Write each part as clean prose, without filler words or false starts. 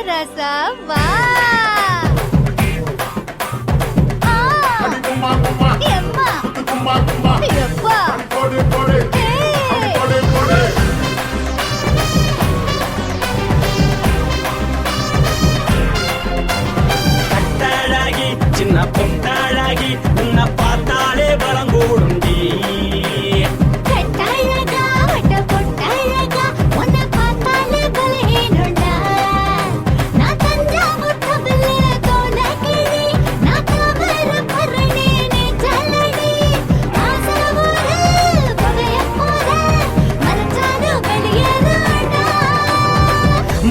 ரசவா கட்டாழாகி சின்ன பொட்டாழாகி உன்னை பார்த்தாலே பலங்கூடுண்டி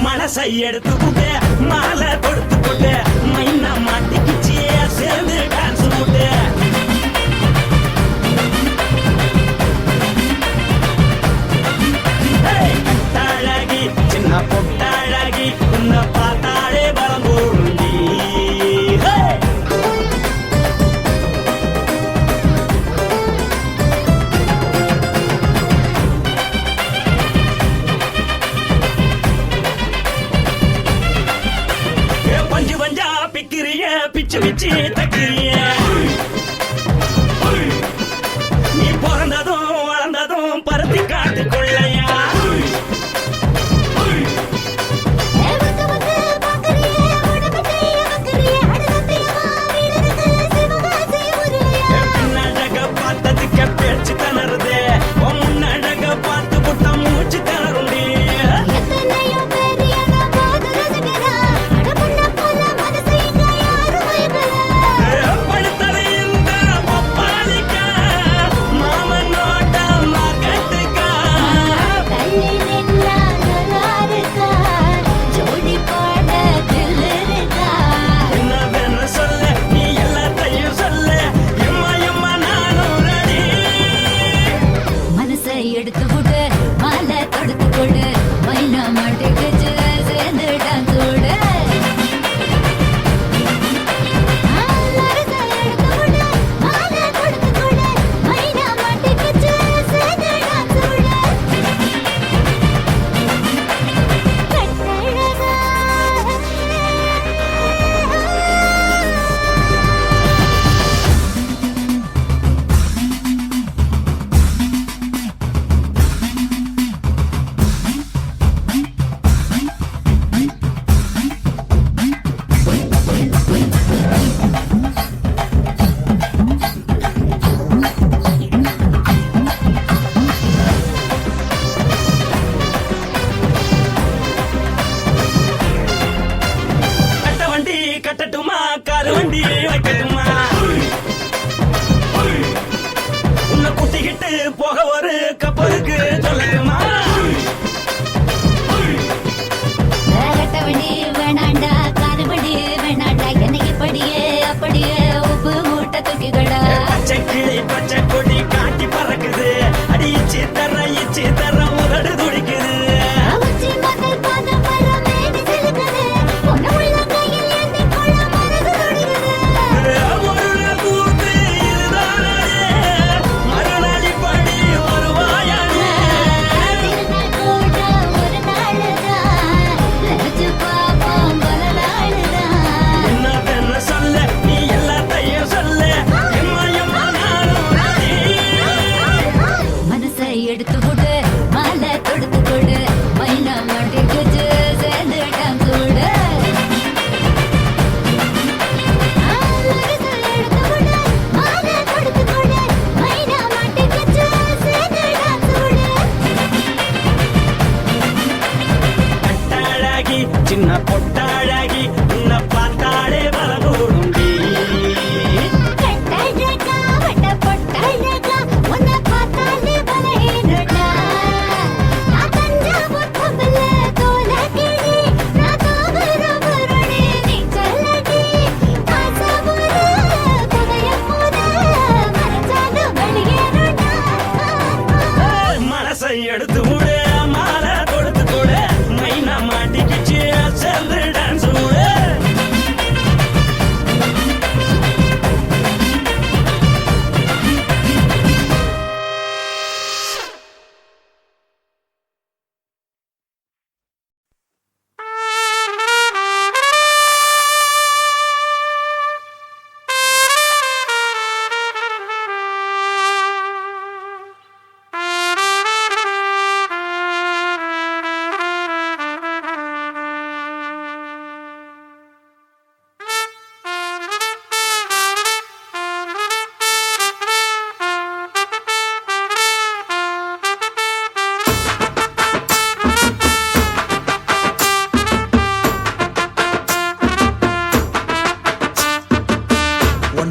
மனசை எடுத்துக்கிட்டே மாலை கொடுத்துக்கிட்டே மைனா மாட்டிக்கிச்சே சேர்ந்து டான்ஸ் போட்டு கட்டாழகி சின்ன பொட்டாழகி உன்னை பார்த்தாலே பலம் கூடுண்டி பஞ்சு பஞ்சா பிக்கிறிய பிச்சு பிச்சு தக்கிறிய நீ பிறந்ததும் வளர்ந்ததும் பருத்தி காட்டு கொள்ளையா பின்னழக பார்த்ததுக்கு பேச்சு தளருது முன்னழக பார்த்து புட்ட மூச்சு தளருண்டி எடுத்து விடு மாலை தொடுத்து கொடு மைனா மாட்டுக்கு சேர்ந்து டான்ஸ் விடு கட்டட்டுமா காரு வண்டி வைக்கட்டுமா உன்னை குத்திக்கிட்டு போக ஒரு கப்பலுக்கு சொல்லட்டுமா வண்டி வேணாண்டா காரு வண்டி வேணாண்டா என்னைக்கு படியே அப்படியே உப்பு மூட்டை தூக்கிக்கடா பச்சை கிளி பச்சை கொடி காட்டி பறக்குது அடி இச்சி தர உதடு துடிக்குது எடுத்து விடு மாலை தொடுத்து கொடு மைனா மாட்டுக்கு சேர்ந்து டான்ஸ் விடு கட்டாழகி சின்ன பொட்டாழகி உன்னை பார்த்தாலே பலகூடுண்டி மனசை எடுத்து விடு மாலை கொடுத்து கொடு மைனா மாட்டிக்கிச்சு சேர்ந்து டான்ஸ் விடு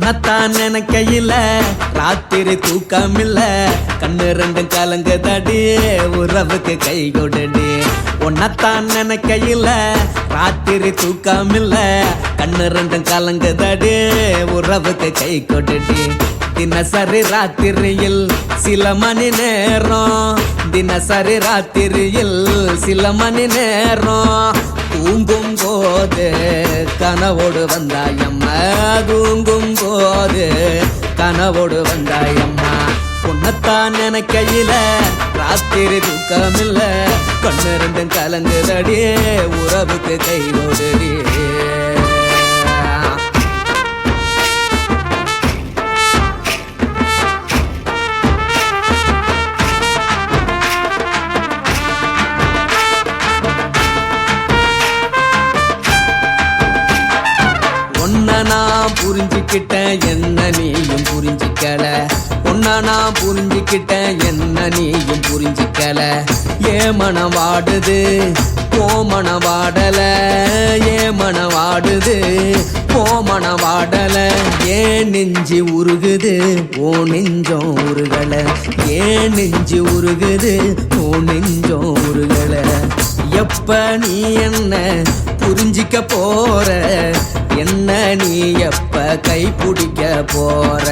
உன்னத்தான் நினைக்கையில ராத்திரி தூக்கமில்ல கண்ணு ரெண்டும் கலங்குதடி உறவுக்கு கை கொடுடி உன்னத்தான் நினைக்கையில ராத்திரி தூக்கமில்ல கண்ணு ரெண்டும் கலங்குதடி உறவுக்கு கை கொடுடி தினசரி ராத்திரியில் சில மணி நேரம் தினசரி ராத்திரியில் சில மணி நேரம் தூங்கும் போது கனவோடு வந்தாயம்மா தூங்கும் போது கனவோடு வந்தாயம்மா உன்னத்தான் நினைக்கையில ராத்திரி தூக்கமில்ல கண்ணு ரெண்டும் கலங்குதடி உறவுக்கு கை ஓடுடி நான் புரிஞ்சுக்கிட்டேன் என்ன நீயும் புரிஞ்சிக்கல உன்ன நான் புரிஞ்சுக்கிட்டேன் என்ன நீயும் புரிஞ்சிக்கல ஏன் மனம் வாடுது போ மனம் வாடல ஏன் மனம் வாடுது போ மனம் வாடல ஏன் நெஞ்சு உருகுது ஓ நெஞ்சம் உருகல ஏன் நெஞ்சு உருகுது ஓ நெஞ்சம் உருகல எப்ப நீ என்ன புரிஞ்சிக்க போற என்ன நீ எப்ப கை பிடிக்க போற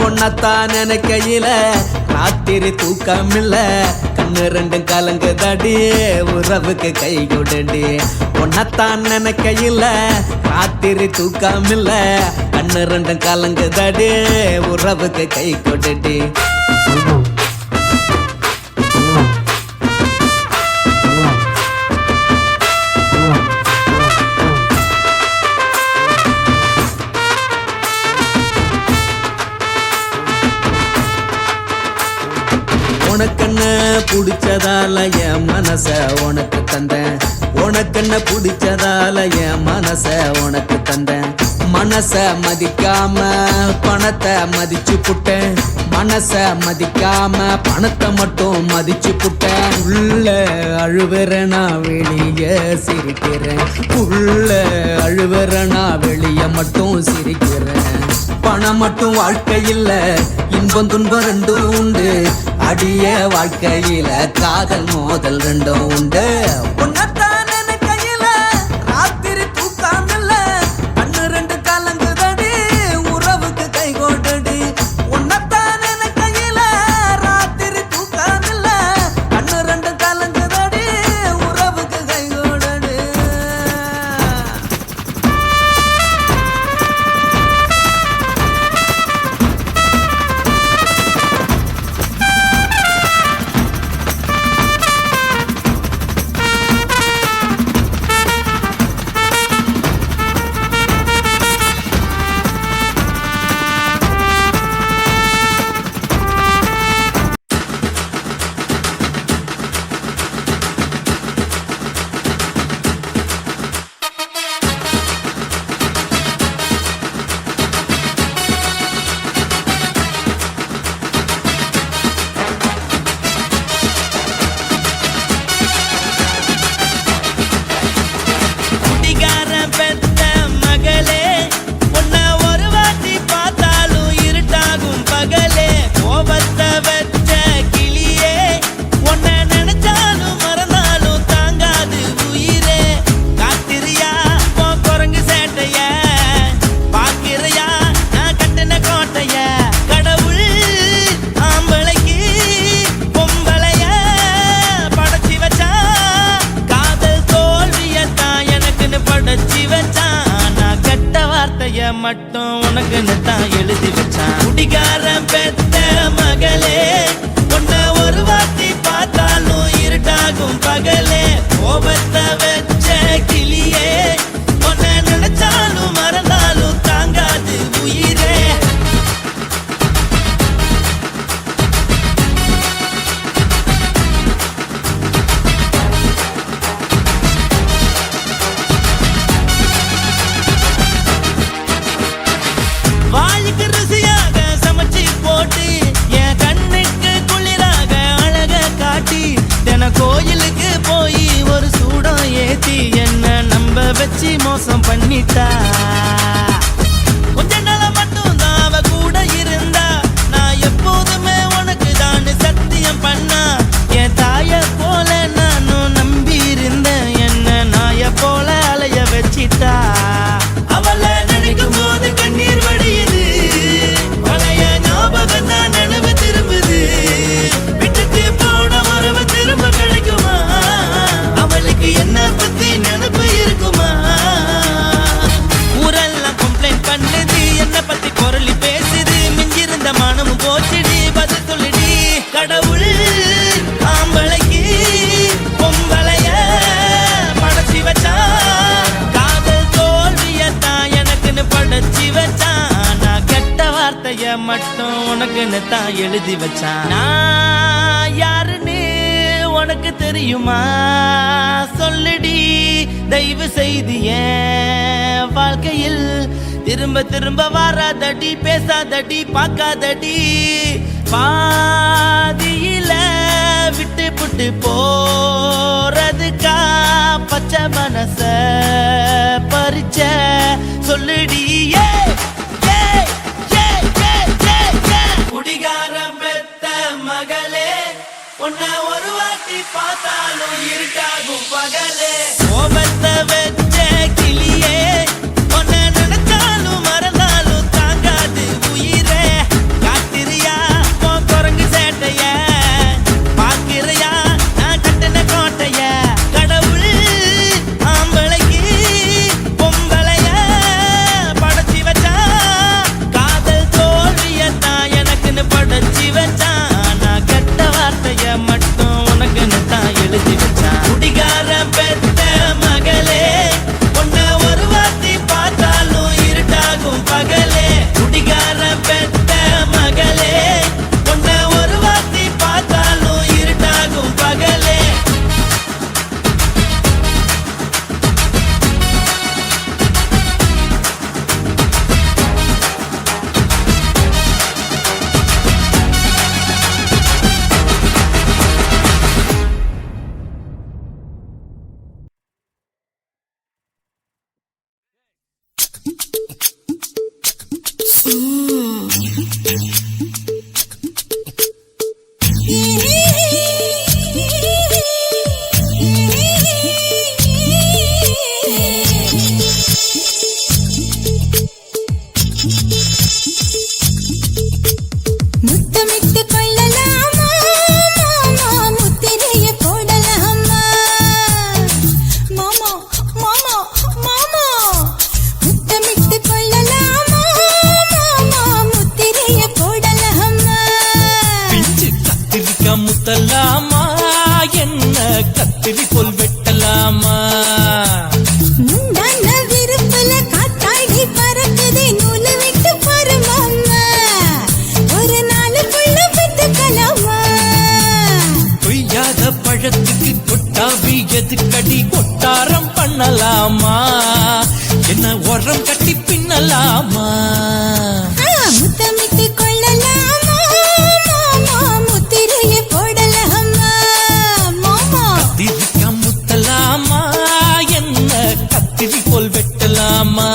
உன்னத்தான் நினைக்கையில ராத்திரி தூக்கமில்ல கண்ணு ரெண்டும் கலங்குதடி உறவுக்கு கை கொடுடி உன்னத்தான் நினைக்கையில ராத்திரி தூக்கமில்ல கண்ணு ரெண்டும் கலங்குதடி உறவுக்கு கை கொடுடி உனக்கென்ன பிடிச்சதால என் மனச உனக்கு தந்தேன் உனக்கென்ன பிடிச்சதால என் மனச உனக்கு தந்தேன் மனச மதிக்காம பணத்தை மதிச்சு புட்டேன் மனச மதிக்காம பணத்தை மட்டும் மதிச்சு புட்டேன் உள்ள அழுவுற நான் வெளியே சிரிக்கிறேன் உள்ள அழுவுற நான் வெளியே மட்டும் சிரிக்கிறேன் பணம் மட்டும் வாழ்க்கையில் இன்பம் துன்பம் ரெண்டும் உண்டு அடிய வாழ்க்கையில காதல் மோதல் ரெண்டும் உண்டு உன்னத்தான் நினைக்கையில ராத்திரி தூக்கமில்ல கண்ணு ரெண்டு கலங்குதடி உறவுக்கு கை கோட்டடி உன்னத்தான் நினைக்கையில ராத்திரி தூக்கமில்ல கண்ணு ரெண்டு கலங்குதடி உறவுக்கு கை கோட்டடி மட்டும் உனக்குன்னு தான் எழுதி வச்சான் குடிகாரன் பெத்த மகளே உன்னை ஒரு வாட்டி பார்த்தாலும் இருட்டாகும் பகலே கோபத்தை வச்ச கிளியே உன்னை நினைச்சாலும் மறந்தாலும் தாங்காது உயிரே கோயிலுக்கு போய் ஒரு சூடம் ஏத்தி என்ன நம்ப வச்சு மோசம் பண்ணிட்டா கொஞ்ச நாள மட்டும் உனக்குன்னு தான் எழுதி வச்சான். நான் யாருன்னு உனக்கு தெரியுமா? சொல்லுடி தயவு செய்து என் வாழ்க்கையில் திரும்ப திரும்ப வராதடி, பேசாதடி, பார்க்காதடி. பாதியில விட்டு புட்டு போறதுக்கா பச்சை மனச பறிச்ச சொல்லுடி. குடிகாரம் பெத்த மகளே, உன்னை ஒரு வாட்டி பார்த்தாலும் இருட்டாகும் பகலே. கோபத்தை வச்ச கிளியே, உன்னை நினைச்சாலும் மறந்தாலும் தாங்காது உயிரே. காத்திரியா உன் குரங்கு சேட்டைய, பாக்கிறையா நான் கட்டின கோட்டைய. கடவுள் ஆம்பளைக்கு பொம்பளைய படைச்சி வச்சா, காதல் தோல்வியத்தான் எனக்குன்னு படைச்சி வச்சான். நான் கெட்ட வார்த்தைய மட்டும் உனக்குன்னு தான் எழுதி வச்சான். குடிகார பெத்த மகளே, உன்னை ஒரு வாட்டி பார்த்தாலும் இருட்டாகும் பகலே. குடிகார பெத்த மகளே, உன்னை ஒரு வாட்டி பார்த்தாலும் இருட்டாகும் பகலே. முத்தமிட்டு கொள்ளலாமா மாமா, முத்திரைய போடலாமா மாமா மாமா மாமா. முத்தமிட்டு கொள்ளலாமா மாமா, முத்திரைய போடலாமா. பிஞ்சு கத்திரிக்கா முத்தலாமா, என்ன கத்திரி போல் வெட்டலாமா? முந்தான விருப்புல காத்தாடி பறக்குதே, நூலு விட்டு பாரு மாமா, ஒரு நாளுக்குள்ள பெத்துக்கலாமா. கொய்யாத பழத்துக்கு கொட்டாவி எதுக்கடி, கொட்டாரம் பண்ணலாமா? என்ன உரம் கட்டி பின்னலாமா? முத்தமிட்டு கொள்ளலாமா மாமா, முத்திரைய போடலாமா மாமா. கத்திரிக்கா முத்தலாமா, என்ன கத்திரி போல் வெட்டலாமா?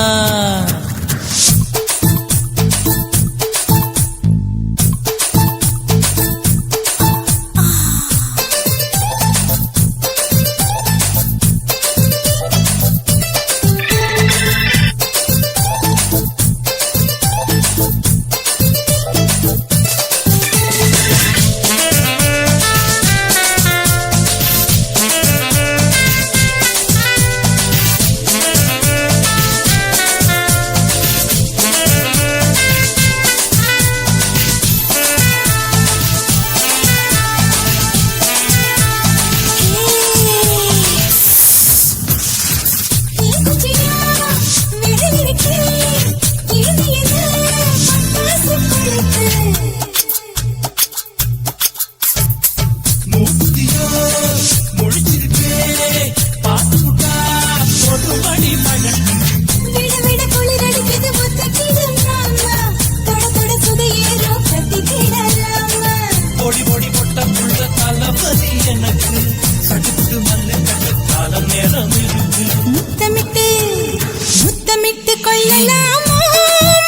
கொள்ளலாமா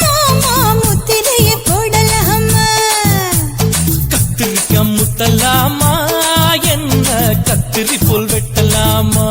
மாமா, முத்திரைய போடலாமா. கத்திரிக்க முத்தலாமா, என்ன கத்திரி போல் வெட்டலாமா?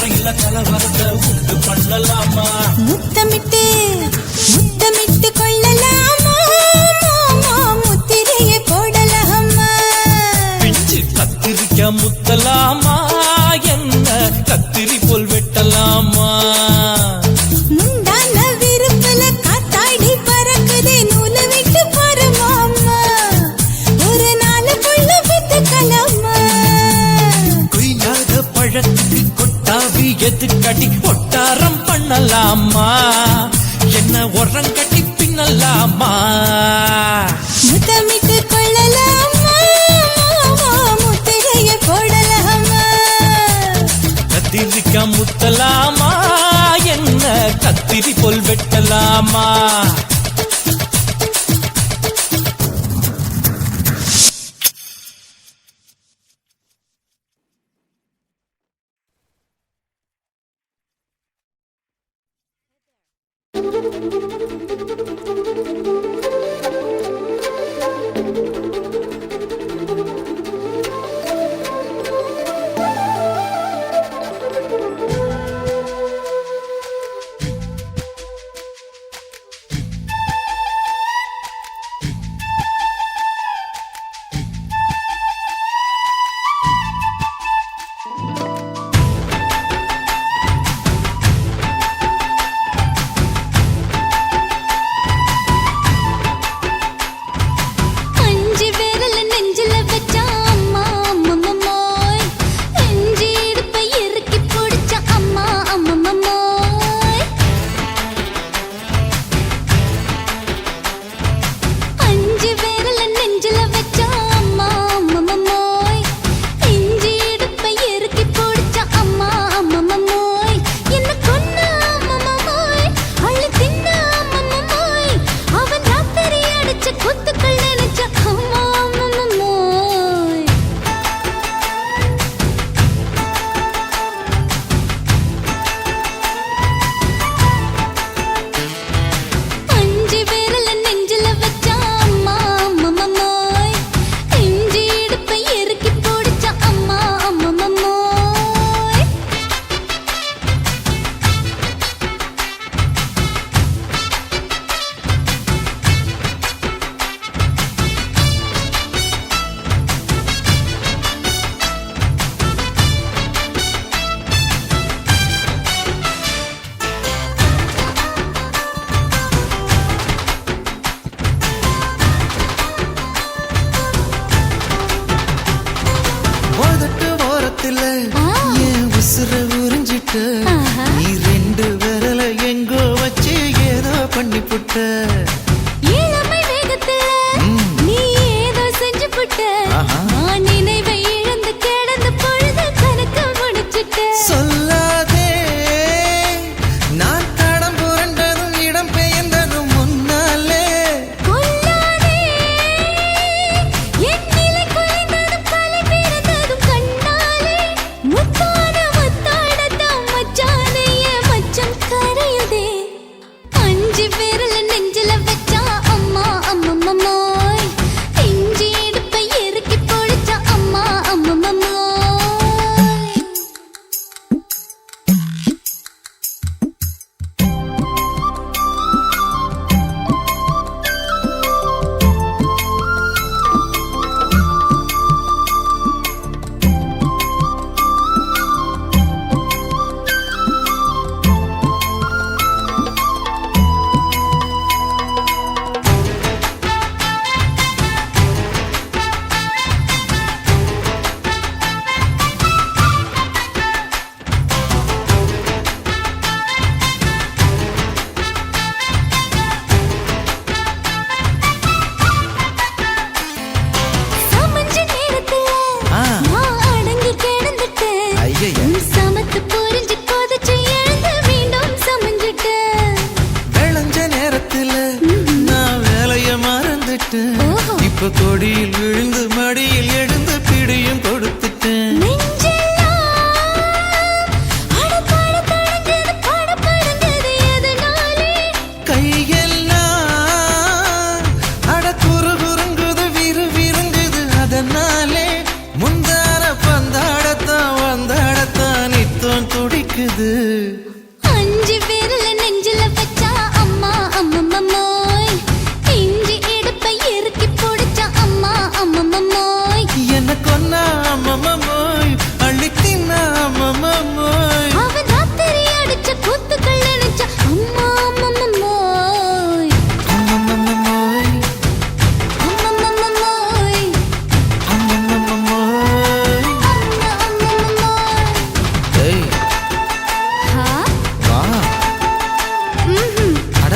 தரையில கலவரத்தை உண்டு பண்ணலாமா முத்தமிட்டு முத்தமிட்டு கொள்ளலாமா மாமா முத்திரையை போடலாமா பிஞ்சு கத்திரிக்க முத்தலாமா என்ன கத்திரி போல் வெட்டலாமா முந்தான விருப்பல காத்தாடி பறக்குதே நூலை விட்டு பாரு மாமா ஒரு நாளுக்குள்ள வித்துக்கலாமா கொய்யாத பழத்துக்கு கொட்டாவி எதுக்கடி ஒட்டாரம் பண்ணலாமா என்ன உரம் கட்டி பின்னலாமா முத்தமிட்டு கொள்ளலாமா மாமா முத்திரையை போடலாமா கத்திரிக்க முத்தலாமா என்ன கத்திரி போல் வெட்டலாமா அஞ்சு விரல நெஞ்சில வச்சா அம்மா அம்மம்மோய் நெஞ்சு இடுப்பை இறுக்கி பிடிச்ச அம்மா அம்மம்மோய் அஞ்சு விரல நெஞ்சில வச்சா அம்மா அம்மம்மோய் நெஞ்சு இடுப்பை இறுக்கி பிடிச்ச அம்மா அம்மம்மோய் என்ன கொன்ன அம்மம்மோய் அள்ளி தின்ன அம்மம்மோய் அவன் ராத்திரி அடிச்ச குத்துக்கள் நினைச்ச அம்மா அம்மம்மோய் அஞ்சு விரல நெஞ்சில வச்சா அம்மா அம்மம்மோய் நெஞ்சு இடுப்பை இறுக்கி பிடிச்ச அம்மா அம்மம்மோய் உதட்டு ஓரத்துல என் உசுர உறிஞ்சிட்ட ஆஹா. நீ ரெண்டு விரல எங்கோ வச்சு ஏதோ பண்ணி புட்ட இளமை வேகத்துல நீ ஏதோ செஞ்சு புட்ட ஆஹா. நான் நினைவை இழந்து கிடந்து பொழுது கணக்கு முடிச்சிட்ட சொல்லாதே நான் தடம் புரண்டதும் இடம் பெயர்ந்ததும் முன்னாலே கொல்லாதே என் நிலை குலைந்ததும் கலை பிறந்ததும் கண்ணாலே முத்தான முத்தாடத்தான் மச்சானைய மச்சம் கரையுதே அஞ்சு விரல நெஞ்சில அம்மம்மம்மோய் அள்ளித்தின்னா அம்மம்மம்மோய் அவன் ராத்திரி அடிச்ச கூத்துக்கள் நினைச்ச அம்மா அம்மம்மம்மோய் அம்மம்மம்மோய் அம்மம்மம்மோய் அம்மம்மம்மோய் அம்மா அம்மம்மம்மோய் ஏய் ஹா வா ம்ஹும் அட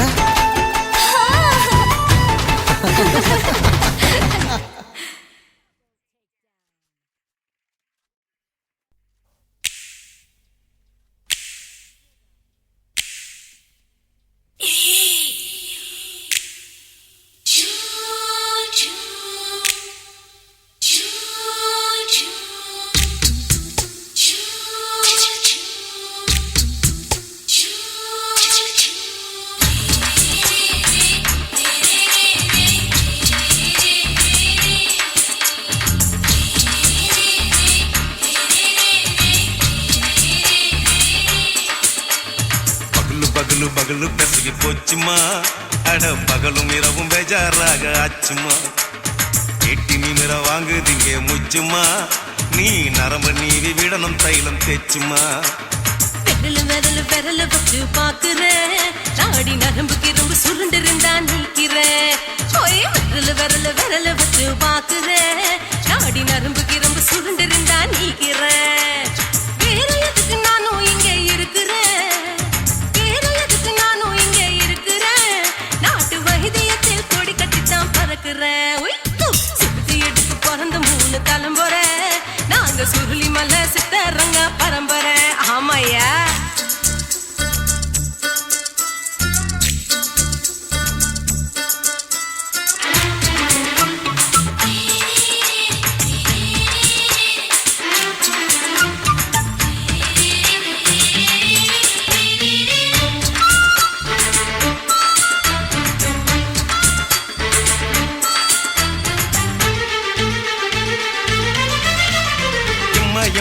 பகலு பகலு பெசகி போச்சுமா அட பகலும் இரவும் பேஜாராக ஆச்சுமா எட்டி நிமிர வாங்குதிங்க முச்சுமா நீ நரம்பு நீவி விடணும் தைலம் தேச்சுமா விரல விரல வச்சு பாக்குறேன் நாடி நரம்பு கிரம்பு சுருண்டு இருந்தா நீக்கிறேன் விரல வச்சு பாக்குறேன் நாடி நரம்பு கிரம்பு சுருண்டு இருந்தா நீக்கிறேன் வேற எதுக்கு நானும் இங்க இருக்கிறேன் வேற எதுக்கு நானும் இங்க இருக்கிறேன் நாட்டு வைத்தியத்தில் கொடி கட்டித்தான் பறக்கிறேன் சுத்தி எடுத்து பிறந்த 3 தலைமுறை நாங்க சுருளி மலை சித்தரங்க பரம்பரை ஆமையா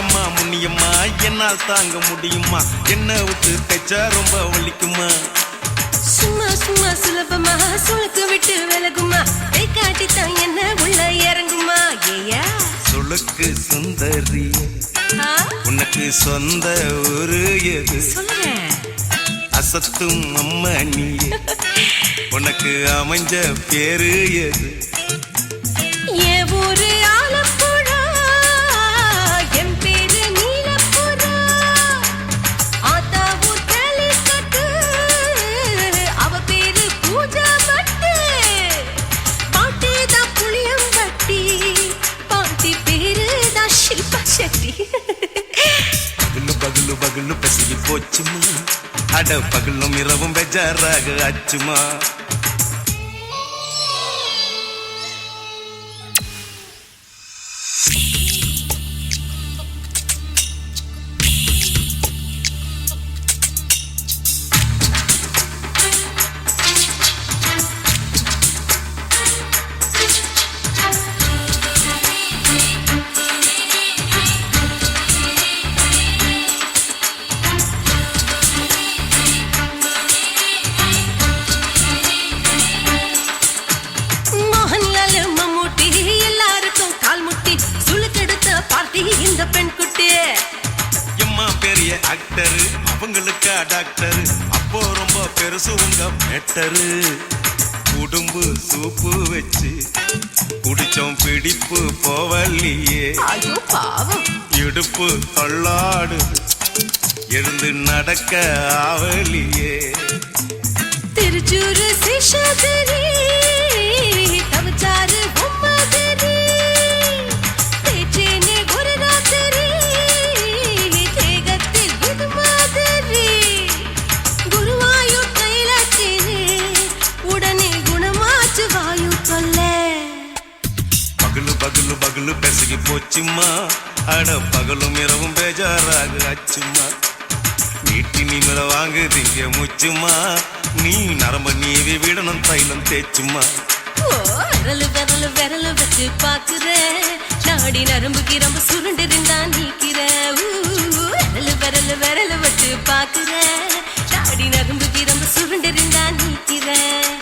எம்மா முன்னியம்மா என்னால் தாங்க முடியுமா என்ன விட்டு தைச்சா ரொம்ப வலிக்குமா சும்மா சும்மா சுலபமா சுளுக்கு விட்டு விலகுமா கை காட்டித்தான் என்ன உள்ள இறங்குமா ஏயா சுளுக்கு சுந்தரி ஆ, உனக்கு சொந்த ஊரு எது சொல்றேன் அசத்தும் அம்மா நீ உனக்கு அமைஞ்ச பேரு எது என் ஊரு ஆலப்புழா என் பேரு நீலப்புறா ஆத்தா ஊர் கேலிக்கட்டு அவ பேரு பூஜா பட்டு பாட்டி தான் புளியம்பட்டி பாட்டி பேரு தான் ஷில்பா செட்டி பகலு பகலு பகலு பெசகி போச்சுமா அட பகலும் இரவும் பெஜாராக ஆச்சுமா மோகன்லால் மம்மூட்டி எல்லாருக்கும் கால் முட்டி சுளுக்கெடுத்த பார்ட்டி இந்த பெண் குட்டி எம்மா பெரிய ஆக்டர் அவங்களுக்கா டாக்டர் அப்போ ரொம்ப பெருசு உங்க மேட்டரு குடும்பு சூப்பு வச்சு குடிச்சோம் பிடிப்பு போவல்லையே ஐயோ பாவம் இடுப்பு தள்ளாடு எழுந்து நடக்க ஆவலியே திருச்சூரு சிஷாதிரி தவச்சாரு பொம்மாதிரி தேச்சேனே ஒரு ராத்திரி தேகத்தில் இது மாதிரி குருவாயூர் கைலாச்சேனே உடனே குணமாச்சு வாயு சொல்ல பகலு பகலு பகலு பெசகி போச்சுமா அட பகலும் இரவும் பேஜாராக ஆச்சுமா நீட்டி நிமிர வாங்குதிங்க முச்சுமா நீ நரம்ப நீவி விடணும் தைலம் தேச்சுமா ஓ விரல வச்சு பாக்குறேன் நாடி நரம்பு கிரம்பு சுருண்டு இருந்தா நீக்கிறேன் விரல வச்சு பாக்குறேன் நாடி நரம்பு கிரம்பு சுருண்டு இருந்தா நீக்கிறேன்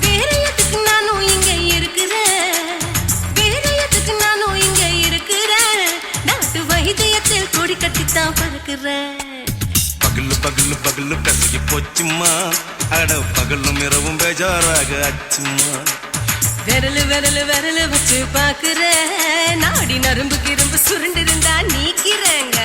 வேற எதுக்கு நானும் இங்க இருக்கிறேன் வேற எதுக்கு நானும் இங்க இருக்கிறேன் காட்டித்தான் பறக்குறேன். பகலு பகலு பகலு கசகி போச்சுமா, அட பகலும் இரவும் பேஜாராக ஆச்சுமா. விரலு விரலு விரலு வச்சு பாக்குறேன், நாடி நரம்பு கிரும்பு சுருண்டு இருந்தா நீக்கிறேங்க.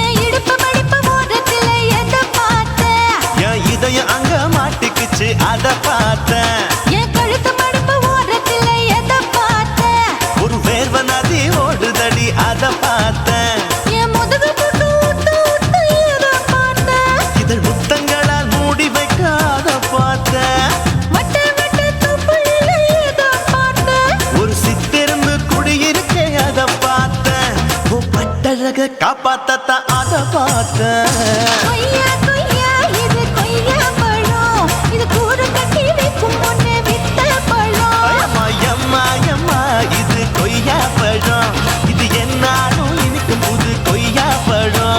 என் இடுப்பு மடிப்பு ஓரத்துல எதை பார்த்தேன்? என் இதயம் அங்க மாட்டிக்குச்சு அத பார்த்தேன். என் கழுத்து மடிப்பு ஓரத்துல எதை பார்த்தேன்? ஒரு வேர்வ நதி ஓடுதடி அத பார்த்தேன். என் முதுகு புட்டு ஊத்து ஊத்து எதை பார்த்தேன்? இதழ் முத்தங்களால் மூடி வைக்க அத பார்த்தேன். வட்ட வட்ட தொப்புளில எதை பார்த்தேன்? ஒரு சித்தெரும்பு குடியிருக்கே அத பார்த்தேன். உன் பட்டழக காப்பாத்தத்தான் அத பார்த்தேன். கொய்யா கொய்யா இது கொய்யா பழம், இது கூறு கட்டி வைக்கும் முன்னே வித்த பழம். அம்மா எம்மா எம்மா இது கொய்யா பழம், இது என்னாலும் இனிக்கும் புது கொய்யா பழம்.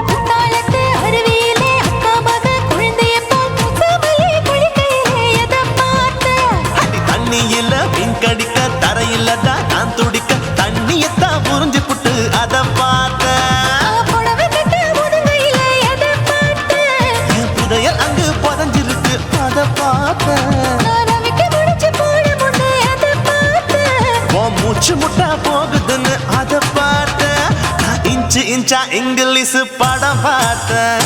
குத்தாலத்து அருவியிலே அக்கா மக குழந்தைய போல் முத்தமல்லி குளிக்கையிலே எதை பார்த்தேன்? அடி தண்ணியில மீன் கடிக்க தரையில தான் நான் துடிக்க தண்ணியத்தான் புரிஞ்சு புட்டு அத பார்த்தேன். புடவை கட்ட முதுகையில எதை பார்த்தேன்? என் புதையல் அங்கு புதஞ்சிருக்கு அத பார்த்தேன். நான் ரவிக்கு முடிச்சு போட முன்னே எதை பார்த்தேன்? உன் மூச்சு முட்டா போகுதுன்னு அத பார்த்தேன். நான் இன்ச்சு இன்ச்சா இங்கிலீஷ் படம் பார்த்தேன்.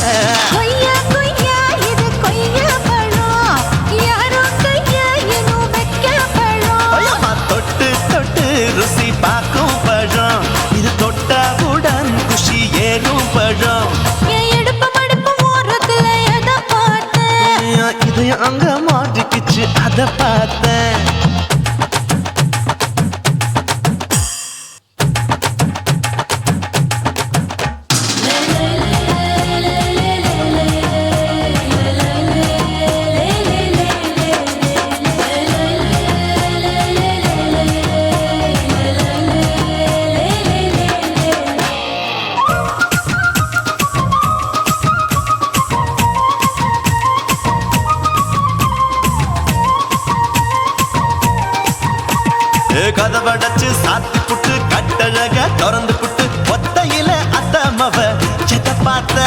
கொய்யா கொய்யா இது கொய்யா பழம், யாரோ கையா இன்னும் வைக்க பழம். ஐயம்மா தொட்டு தொட்டு ருசி பார்க்கும் பழம், இது தொட்டவுடன் குஷி ஏறும் பழம். என் இடுப்பு மடிப்பு ஓரத்துல எதை பார்த்தேன்? என் இதயம் அங்க மாட்டிக்கிச்சு அத பார்த்தேன். கதவடைச்சு சாத்தி புட்டு கட்டழக திறந்து புட்டு ஒத்தையில அத்தமவ செத்த பார்த்த.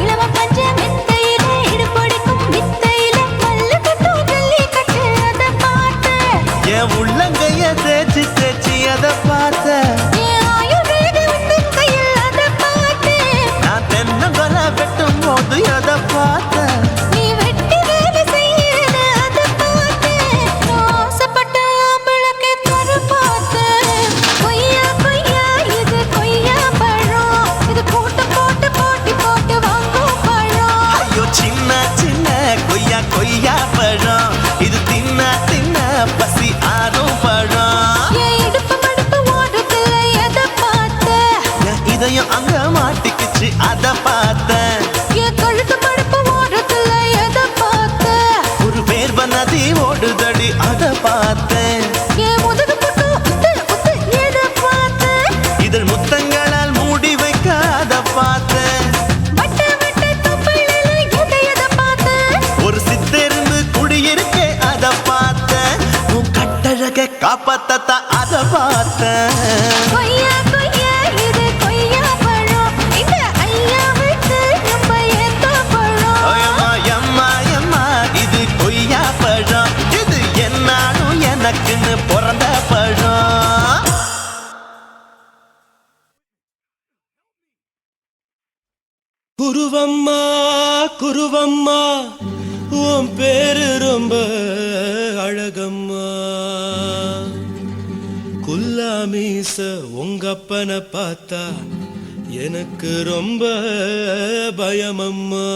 இளவ பஞ்ச மெத்தையில இடுப்படிக்கும் வித்தையில மல்லு கட்டும் ஜல்லி கட்டு அதை பார்த்தேன். என் உள்ளங்கைய தேய்ச்சி தேய்ச்சி அத பார்த்த. என் ஆயுர்வேத உந்தன் கையில் அதை பார்த்தேன். நான் தென்னங்கொலை வெட்டும் போது அத பார்த்த. நீ வெட்டி வேலை செய்யறத அதை பார்த்தேன். நான் ஆசைப்பட்ட ஆம்பளக்கு தர பார்த்தேன். கொய்யா கொய்யா இது கொய்யா பழம், இது கூட்டு போட்டு போட்டி போட்டு வாங்கும் பழம். ஐயோ சின்ன சின்ன கொய்யா கொய்யா பழம், இது தின்ன தின்ன பசி ஆறும் பழம். என் இடுப்பு மடிப்பு ஓரத்துல எதை பார்த்தேன்? என் இதயம் அங்க மாட்டிக்குச்சு அத பார்த்தேன். என் கழுத்து மடிப்பு ஓரத்துல எதை பார்த்தேன்? ஒரு வேர்வ நதி ஓடுதடி அத பார்த்தேன். என் முதுகு புட்டு உத்து உத்து எதை பார்த்தேன்? இதழ் முத்தங்களால் மூடி வைக்க அத பார்த்தேன். வட்ட வட்ட தொப்புளில எதை பார்த்தேன்? ஒரு சித்தெருந்து குடியிருக்கே அத பார்த்தேன். உன் கட்டழக காப்பாத்தத்தான் அத பார்த்தேன். கொய்யா கொய்யா இது கொய்யா பழம், இந்த ஐயாவுக்கு ரொம்ப ஏத்த பழம். ஐயம்மா எம்மா எம்மா இது கொய்யா பழம், இது என்னாலும் எனக்குன்னு பிறந்த பழம். குரு குருவம்மா குருவம்மா உன் பேரு ரொம்ப அழகம்மா குல்லாமீச உங்க அப்பனை பார்த்தா எனக்கு ரொம்ப பயமம்மா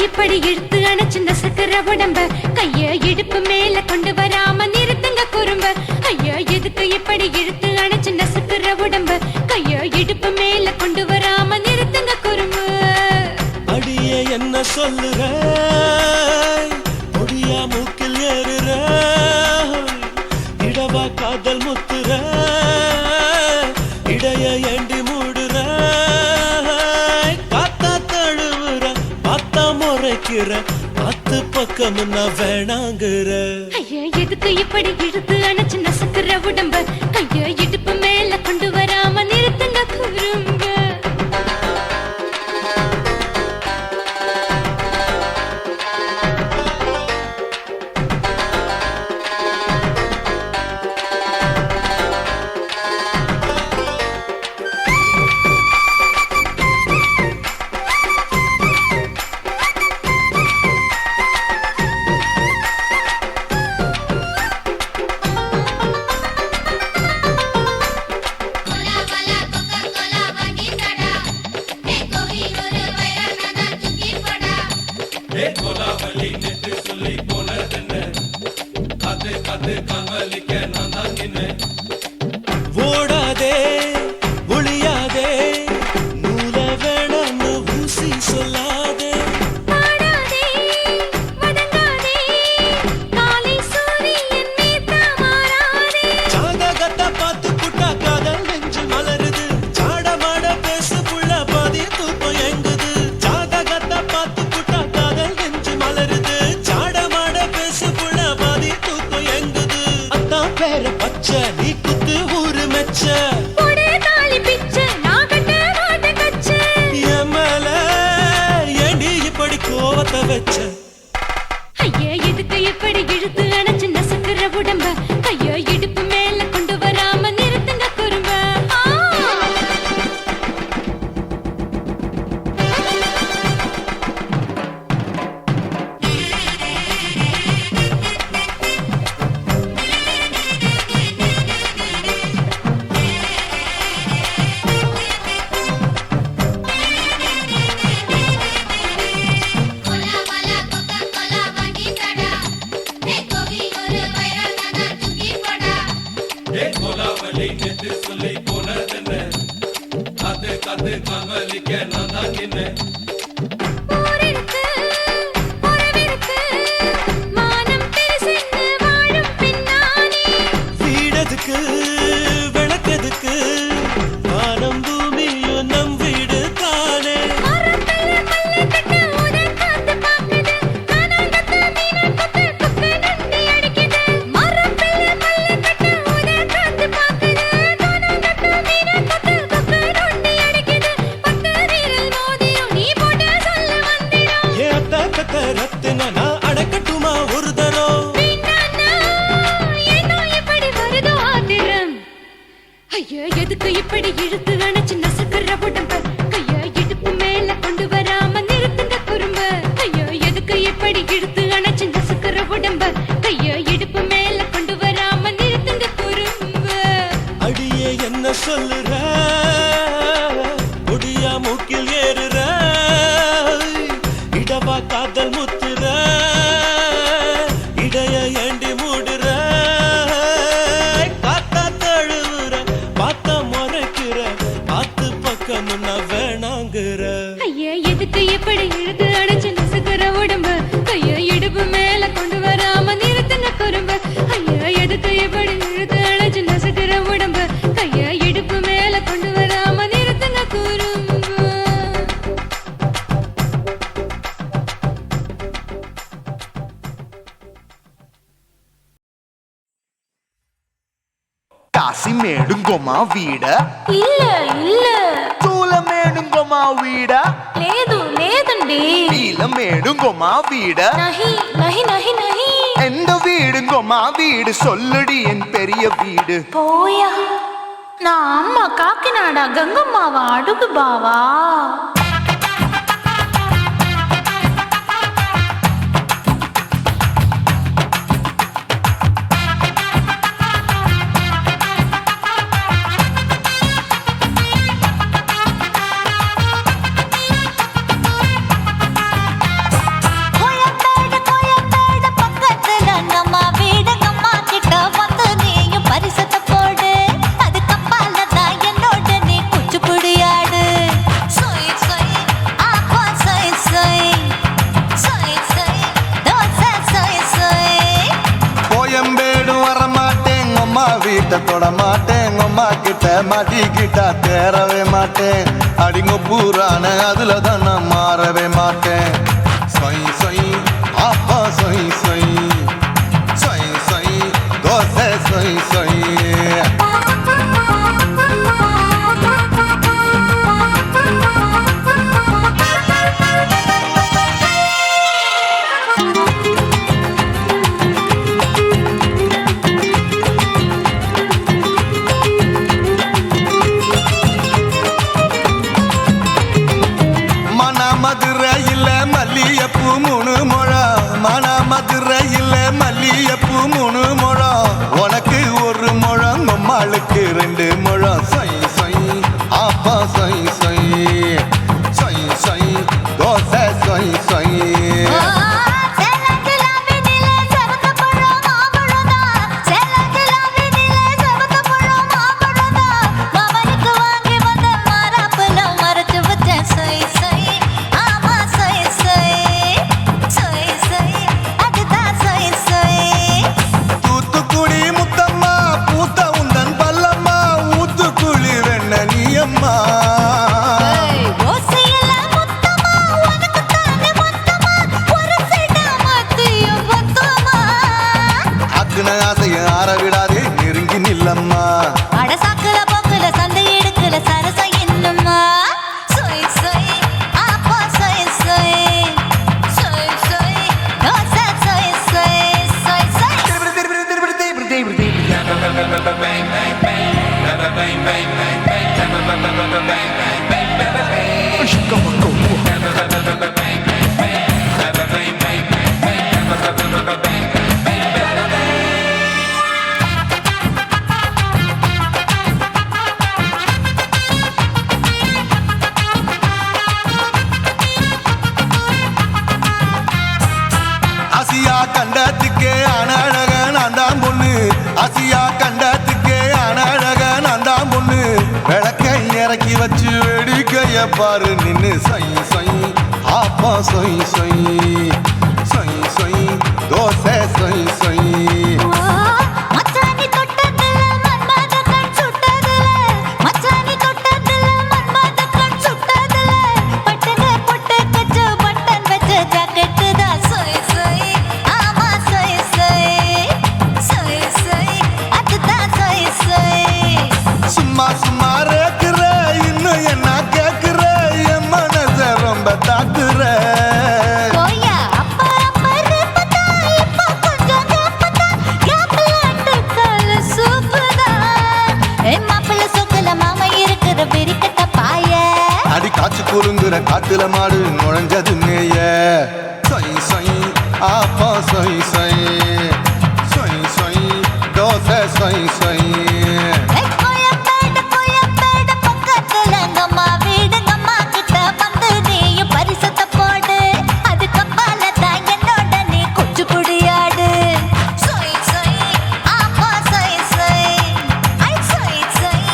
இப்படி இழுத்து அணைச்சு நசுக்கிற உடம்ப கைய இடுப்பு மேல கொண்டு வராம நிறுத்துங்க குறும்ப ஐயா எதுக்கு இப்படி இழுத்து அணைச்சு நசுக்கிற உடம்ப கைய இடுப்பு மேல கொண்டு வராம நிறுத்துங்க குறும்பு அடியே என்ன சொல்லுற பொடியா மூக்கில் ஏறுற இடவா காதல் முத்துற இடைய ஏண்டி மூடுற காத்தா தழுவுற பார்த்தா முறைக்கிற பத்து பக்கம் நான் வேணாங்குற ஐயா எதுக்கு இப்படி இழுத்து அணைச்சு நசுக்கிற உடம்ப கைய இடுப்பு மேல கொண்டு வராம நிறுத்துங்க குறும்ப ஓடாதே ஒளியாதே நூல வேணான்னு ஊசி சொல்லாதே ஜாதகத்தை பார்த்து புட்டா காதல் நெஞ்சு மலருது சாடமாட பேசு புள்ள பாதி தூக்கம் எங்குது ஜாதகத்தை பார்த்து புட்டா காதல் நெஞ்சு மலருது சாடமாட பேசு புள்ள பாதி தூக்கம் எங்குது அத்தான் பேர பச்சை நீ குத்து ஊரு மெச்ச என் மேல ஏண்டி இப்படி கோவத்தை வச்ச ஐயா எதுக்கு இப்படி இழுத்து அணைச்சு நசுக்கிற உடம்ப கைய இடுப்பு மேல கொண்டு வராம நிறுத்துங்க குறும்ப ஊரிருக்கு, உறவிருக்கு, மானம் பெருசென்று வாழும் பெண்ணானே. வீடதுக்கு விளக்கதுக்கு வானம் பூமியும் நம் வீடு தானே மரத்துல மல்லு கட்டு உதன் காத்து பாக்குது. கானாங்கத்து மீனை கொத்து கொக்கு நண்டி அடிக்குது. மரத்துல மல்லு கட்டு உதன் காத்து பாக்குது. கானாங்கத்து மீனை கொத்து கொக்கு நண்டி அடிக்குது. பத்து வீரல் மோதிரம் நீ போட்டு சொல்ல வந்திடும். ஏ அத்த கத்த ரத்தின நான் அடக்கட்டுமா ஒரு தரம் வீணானா, ஏனோ இப்படி வருதோ ஆத்திரம்? ஐயா எதுக்கு இப்படி இழுத்து அணைச்சு நசுக்கிற உடம்ப கைய இடுப்பு மேல கொண்டு வராம நிறுத்துங்க குறும்ப ஐயா எதுக்கு இப்படி இழுத்து அணைச்சு நசுக்கிற உடம்ப கைய இடுப்பு மேல கொண்டு வராம நிறுத்துங்க குறும்ப அடியே என்ன சொல்லுற முடியா மூக்கில் ஏறுற இடவா காதல் முத்துற இடைய ஏண்டி மூடுற காத்தா தழுவுற பார்த்த முறைக்கிற பார்த்து பக்கம் நான் வேணாங்குற ஐயா எதுக்கு இப்படி இழுத்து அணைச்சு நசுக்கிற உடம்ப கைய இடுப்பு மேல கொண்டு வராம நிறுத்துங்க குறும்ப ஐயா எதுக்கு இப்படி இழுத்து அணைச்சு நசுக்கிற உடம்ப கைய మేడుంగొమా వీడ இல்ல இல்ல తూల మేడుంగొమా వీడ లేదు లేదండి నీల మేడుంగొమా వీడ நஹி நஹி நஹி நஹி எந்த வீடுங்கொமா வீடு சொல்லுடி என் பெரிய வீடு போயா நான் அம்மா காக்கிநாடா கங்கம்மாவா அடுகு பாவா கோயம்பேடு பக்கத்துல நம்ம வீடு அம்மா கிட்ட வந்து நீயும் பரிசத்தை போடு அது கப்பால தான் என்னோட நீ குச்சிப்புடியாடு சொய் சொய் ஆப்பா சொய் சொய் சொய் சொய் தோசை சொய் சொய் கோயம்பேடு வரமாட்டேன் அம்மா வீட்டை தொட மாட்டேன் அம்மா கிட்ட மாட்டிக்கிட்டா தேரவே மாட்டேன் அடிங்க பூரான அதுல தான் நான் மாறவே மாட்டேன் சொய் சொய் ஆப்பா சொய் சொய் சொய் சொய் தோசை சொய் சொய் மதுரையில் மல்லியப்பூ 3 முழம் மன மதுரையில் மல்லியப்பூ 3 முழம் உனக்கு 1 முழம் அம்மாளுக்கு 2 முழம் சொய் சொய் ஆப்பா சொய் சொய் சொய் சொய் தோசை சொய் சொய் ஆசைய ஆற விடாதே நெருங்கி நில்லம்மா அடசாக்குல போக்குல சந்தை எடுக்கல சரச இன்னும்மா சொய் சொய் ஆப்பா சொய் சொய் சொய் சொய் தோசை சொய் சொய் சொய் சொய் ஆசியா கண்டத்துக்கே அனழக நான் தான் பொண்ணு ஆசியா கண்டத்துக்கே அனழக நான் தான் பொண்ணு விளக்கை இறக்கி வச்சு வேடிக்கைய பாரு நின்னு சொய் சொய் ஆப்பா சொய் சொய் சொய் சொய் தோசை சொய் சொய் மச்சானி தொட்டதுல மன்மத கண் சுட்டதுல மச்சானி தொட்டதுல மன்மத கண் சுட்டதுல பட்டன பொட்டு கச்சு பட்டன் வச்ச ஜாக்கெட் தான் சொய் சொய் ஆமா சொய் சொய் சொய் சொய் அதுதான் சொய் சொய் சும்மா சும்மா ரேக்குற இன்னும் என்ன கேக்குற என் மனச ரொம்ப தாக்குற போயா அப்பா அப்பா ரப்பதா இப்ப கொஞ்சம் ரப்பதா யாப்லாட்டு கல சூப்பரா மாப்பிள்ள சொக்கல மாமா இருக்கிற வெறிக்கட்ட பாய அடி காய்ச்சி குலுங்குற காட்டுல மாடு நுழைஞ்சது மேய சொய் சொய் ஆப்பா சொய் சொய் சொய் சொய் தோசை சொய் சொய் கோயம்பேடு பக்கத்துல அம்மா வீடு அம்மா கிட்ட வந்து நீயும் பரிசத்தை போடு அது கப்பால தான் என்னோட நீ குச்சிப்புடியாடு சொய் சொய் ஆப்பா சொய் சொய் ஐ சொய் சொய்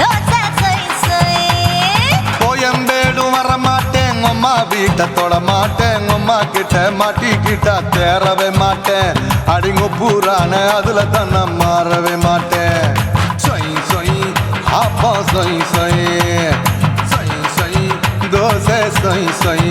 தோசை சொய் சொய் கோயம்பேடு வரமாட்டேன் அம்மா வீட்டை தொட மாட்டேன் அம்மா கிட்ட மாட்டிக்கிட்டா தேரவே மாட்டேன் அடிங்க பூரான அதுல தான் நான் மாறவே மாட்டேன் சொய் சொய் ஆப்பா சொய் சொய் சொய் சொய் தோசை சொய் சொய்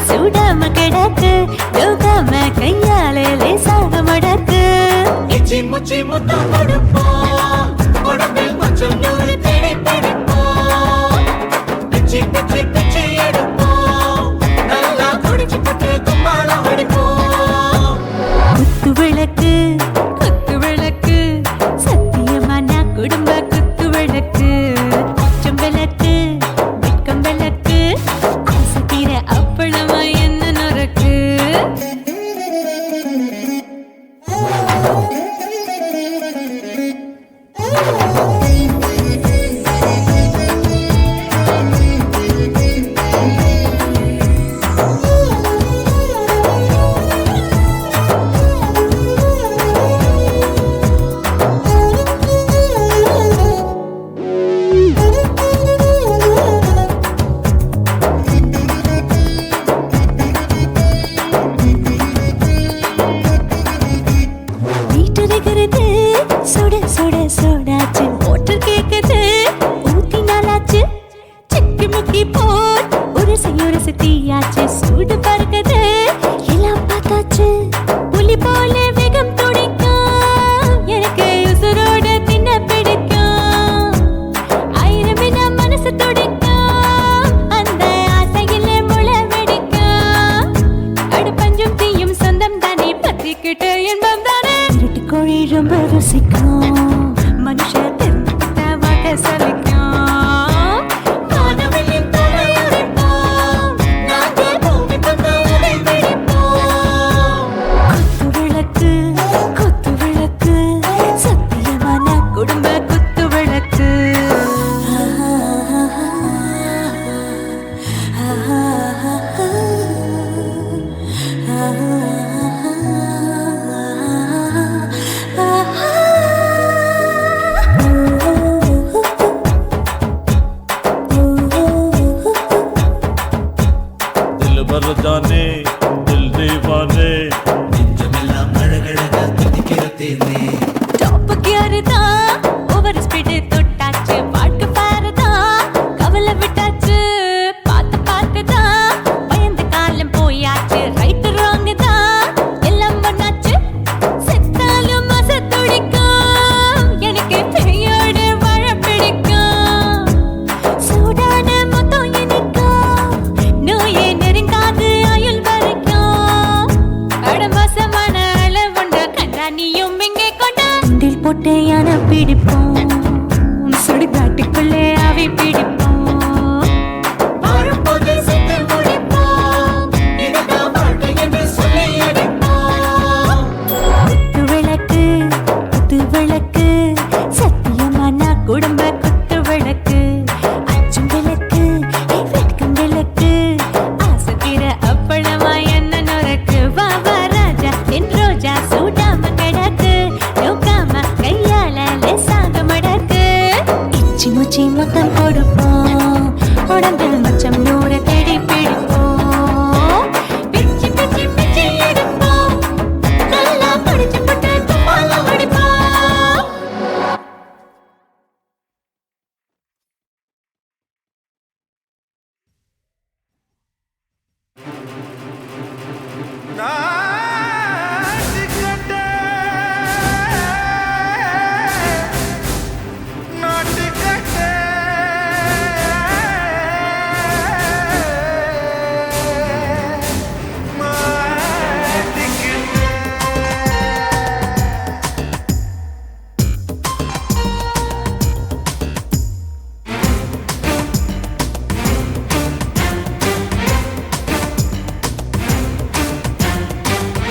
சுடாம கிடக்கு யோகாம கையாலே லேசாக மடக்கு இச்சி முச்சி முத்தம் கொடுப்போம் உடம்பில் கொஞ்சம் நூறு தேடி பிடிப்போம் பிச்சி பிச்சி பிச்சி எடுப்போம் நல்லா குடிச்சு பட்டு கும்மாளம் அடிப்போம் குத்து விளக்கு சத்தியமான குடும்ப குத்து விளக்கு அச்சம் விளக்கு வெட்கம் விளக்கு ஆசைக்கிற அப்பளமா என்ன நொறுக்கு வீட்டருகிறது சுட சுட சோடாச்சு மோட்டர் கேக்குது ஊத்தி நாளாச்சு சிக்கி முக்கி போட் உரசி தீயாச்சு சூடு பறக்குது எல்லாம் பார்த்தாச்சு புலி போல வேகம் துடிக்கும் எனக்கு உசுரோட தின்ன பிடிக்கும் ஆயிரமின மனசு துடிக்கும் அந்த ஆசையில முளை வெடிக்கும் அடுப்பஞ்சும் தீயும் சொந்தம் தானே பத்திக்கிட்டு என்பம் தானே கோழி ரொம்ப ருசிக்கும் மனுஷ தெரிஞ்சுக்கிட்ட வாக்க சலிக்கும் வானவெளியின் தலை உடைப்போம் நாங்க பூமி தந்த உடை வெடிப்போம் குத்து விளக்கு சத்தியமான குடும்ப குத்து விளக்கு दिल भर जाने दिल दीवाने டாப் கியர் தான் ஓவர் ஸ்பீடு தொட்டாச்சு பாட்டு பாருதான் கவலை விட்டாச்சு பார்த்து தான் பயந்து காலம் போயாச்சு ரைட் ராங் தான் எல்லாம் பண்ணாச்சு செத்தாலும் மச துடிக்கும் எனக்கு பெரியோடு வாழ பிடிக்கும் சூடான மொத்தம் இனிக்கும் நோயே நெருங்காது ஆயுள் வரைக்கும் அடமோசமான அளவுண்ட கண்டா நீயும் இங்கே கொண்டா உண்டில் போட்டு யானை பிடிப்போம் சுடுகாட்டுக்குள்ளே அவை பிடிப்போம் வரும்போது செத்து முடிப்போம் இதுதான் வாழ்க்கை என்று சொல்லி அடிப்போம் குத்து விளக்கு சத்தியமான குடும்ப குத்து விளக்கு அச்சும் விளக்கு வெட்கம் விளக்கு ஆசைக்கிற அப்பளமா என்ன நொறுக்கு வா வா ராஜா என் ரோஜா சூடாம கிடக்கு யோகாம கையால லேசாக மடக்கு இச்சி முச்சி மொத்தம் கொடுப்போம் உடம்பில் மச்சம் நூறு தேடி பிடிப்போம் பிச்சி பிச்சி பிச்சி எடுப்போம் நல்லா படிச்சு பட்டு தும்பாலம் அடிப்போம்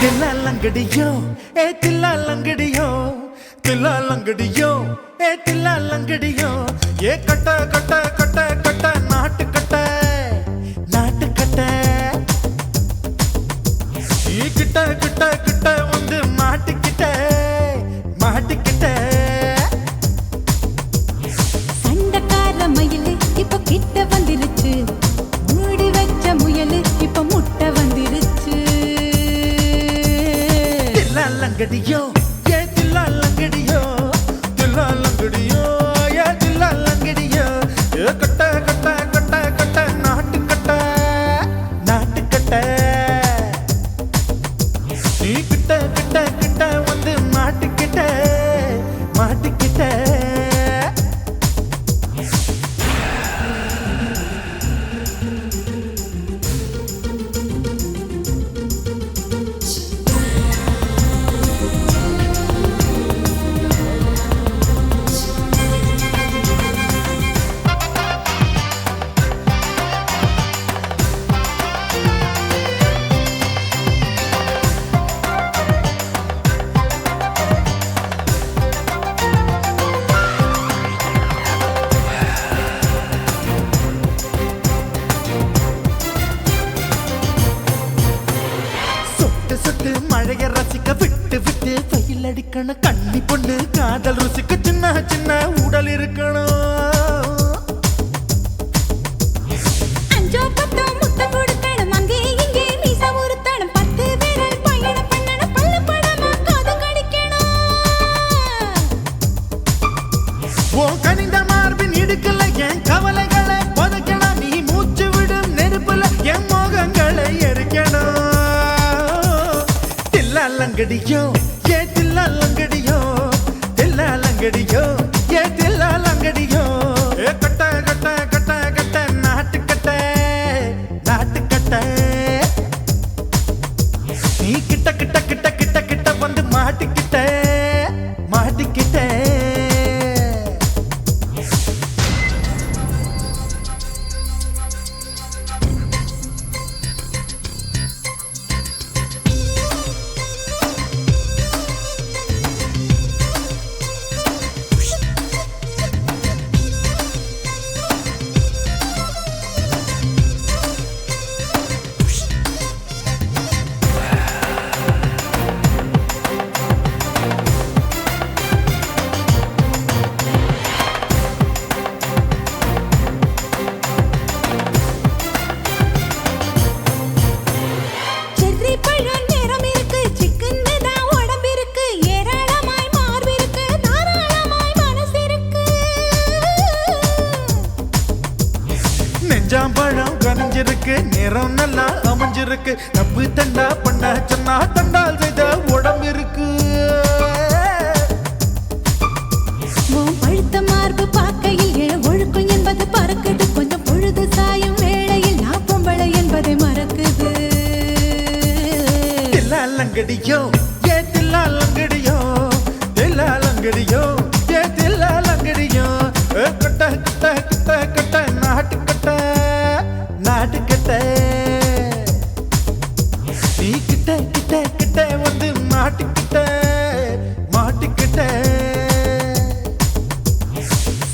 தில்லாலங்கடியோ தில்லாலங்கடியோ தில்லாலங்கடியோ ஏ தில்லாலங்கடியோ ஏ கட்ட கட்ட கட்ட கட்ட நாட்டு கட்ட நாட்டு கட்ட நீ கிட்ட கிட்ட கிட்ட வந்து மாட்டிக்கிட்ட மாட்டிக்கிட்ட சண்டக்கார மயிலு இப்ப கிட்ட வந்துருச்சு மூடி வச்ச முயலு இப்ப முட்டை வந்துருச்சு தில்லாலங்கடியோ ஏ தில்லாலங்கடியோ தில்லாலங்கடியோ ஏ தில்லாலங்கடியோ ஏ கட்ட கட்ட கட்ட கட்ட நாட்டு கட்ட நாட்டு கட்ட நீ கிட்ட கிட்ட கிட்ட வந்து மாட்டிக்கிட்ட மாட்டிக்கிட்ட சொட்டு சொட்டு மழைய ரசிக்க விட்டு விட்டு வெயில் அடிக்கணும் கண்ணி பொண்ணு காதல் ருசிக்க சின்ன சின்ன உடல் இருக்கணும் அஞ்சோ பத்தோ முட்டை கொடுக்கணும் அங்கே இங்கே மீச உருத்தணும் 10 விரல் பயணம் பண்ணணும் பல்ல படமா காது கடிக்கணும் உன் கனிந்த மார்பின் இடுக்கல என் கவலைகளை புதைக்கணும் நீ மூச்சு விடும் நெருப்புல என் மோகங்களை எரிக்கணும் தில்லாலங்கடியோ ஏ தில்லாலங்கடியோ தில்லாலங்கடியோ ஏ தில்லாலங்கடியோ ஏ கட்ட கட்ட கட்ட கட்ட நாட்டு கட்ட நாட்டு கட்ட நீ கிட்ட கிட்ட கிட்ட கிட்ட கிட்ட வந்து மாட்டிக்கிட்ட மாட்டிக்கிட்ட செர்ரி பழம் நிறம் இருக்கு சிக்கன்னு தான் உடம்பு இருக்கு ஏராளமாய் மார்பு இருக்கு தாராளமாய் மனசு இருக்கு நெஞ்சாம்பழம் கனிஞ்சிருக்கு நிறம் நல்லா அமைஞ்சிருக்கு தப்பு தண்டா பண்ண சொன்னா தண்டால் செய்த உடம்பு இருக்கு உன் பழுத்த மார்பு பார்க்கையில் என் ஒழுக்கம் என்பது பறக்குது கொஞ்சம் பொழுது சாயும் வேளையில் நான் பொம்பளை என்பதை மறக்குது தில்லாலங்கடியோ ஏ தில்லாலங்கடியோ தில்லாலங்கடியோ ஏ தில்லாலங்கடியோ ஏ கட்ட கட்ட கட்ட கட்ட நாட்டு கட்ட நாட்டு கட்ட நீ கிட்ட கிட்ட கிட்ட வந்து மாட்டிக்கிட்ட மாட்டிக்கிட்ட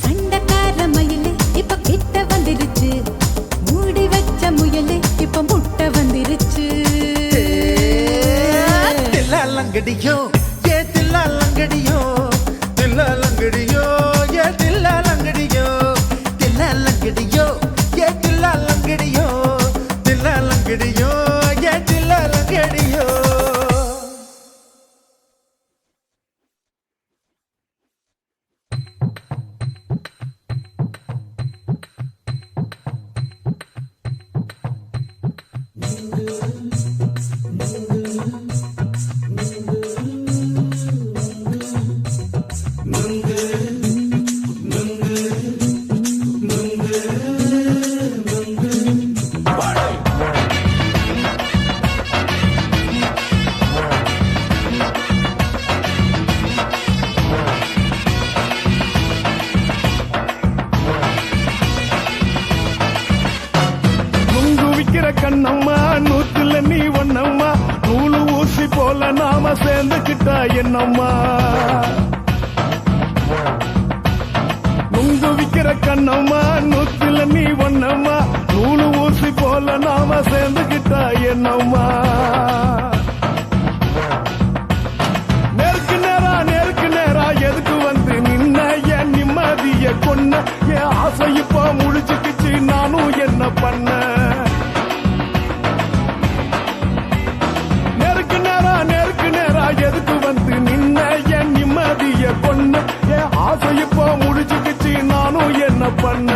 சண்டக்கார மயிலு இப்ப கிட்ட வந்துருச்சு மூடி வச்ச முயலு இப்ப முட்டை வந்துருச்சு தில்லாலங்கடியோ ஏ தில்லாலங்கடியோ தில்லாலங்கடியோ ஏ தில்லாலங்கடியோ தில்லாலங்கடியோ ஏ தில்லாலங்கடியோ தில்லாலங்கடியோ ஏ தில்லாலங்கடியோ கண்ணம்மா நூத்துல நீ ஒண்ணம்மா நூலு ஊசி போல நாம சேர்ந்துக்கிட்டா என்னம்மா நுங்கு விக்கிற கண்ணம்மா நூத்துல நீ ஒன்னம்மா நூலு ஊசி போல நாம சேர்ந்துகிட்டா என்னம்மா நேருக்கு நேரா எதுக்கு வந்து நின்ன என் நிம்மதிய கொன்ன என் ஆசை இப்போ முடிச்சுக்கிச்சு நானும் என்ன பண்ண நேருக்கு நேரா எதுக்கு வந்து நின்ன என் நிம்மதிய கொன்ன என் ஆசை இப்போ முடிச்சுக்கிச்சு நானும் என்ன பண்ண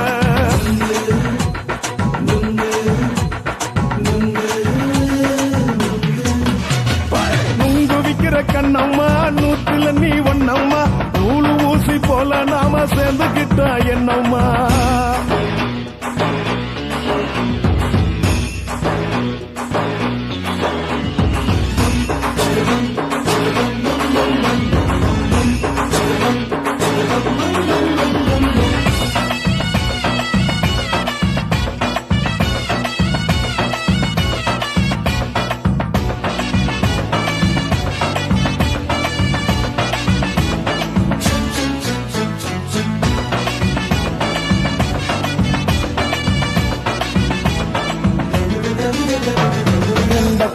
நுங்கு விக்கிற கண்ணம்மா நூத்துல நீ ஒன்னம்மா நூலு ஊசி போல நாம சேர்ந்துகிட்டா என்னம்மா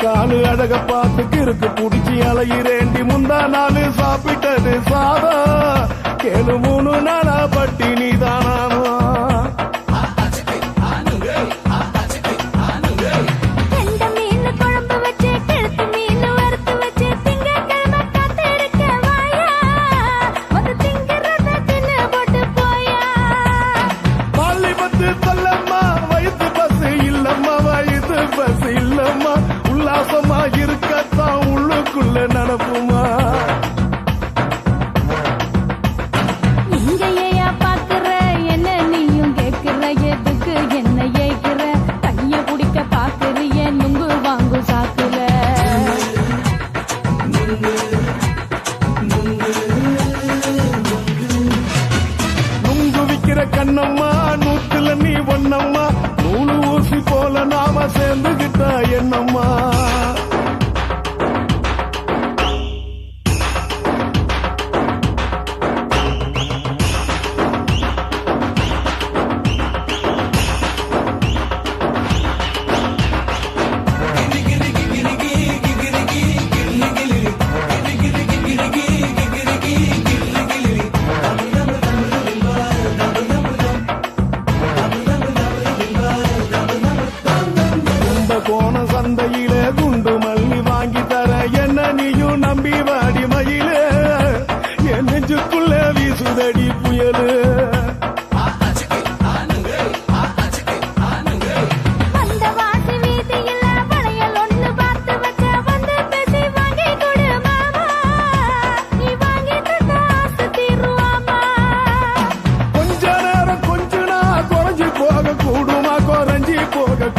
காலு அழக பார்த்து கிறுக்கு புடிச்சி அலையிறேண்டி முந்தா நாலு சாப்பிட்டது சாதம் கேளு 3 நாளா பட்டினி தானாமா உல்லாசமா இருக்கத்தான் உள்ளுக்குள்ள நடப்புமா இங்கேயா பாக்குற என்ன நீயும் கேக்குற எதுக்கு என்ன ஏய்க்கிற கைய குடிக்க பாக்குறிய நுங்கு வாங்கு சாக்குற நுங்கு விக்கிற கண்ணம்மா நூத்துல நீ ஒன்னம்மா நூலு ஊசி போல நாம சேர்ந்துகிட்டா என்னம்மா போன சந்தையிலே குண்டு மல்லி வாங்கி தர என்ன நீயும் நம்பி வாடி மயிலே என் நெஞ்சுக்குள்ள வீசுதடி புயலு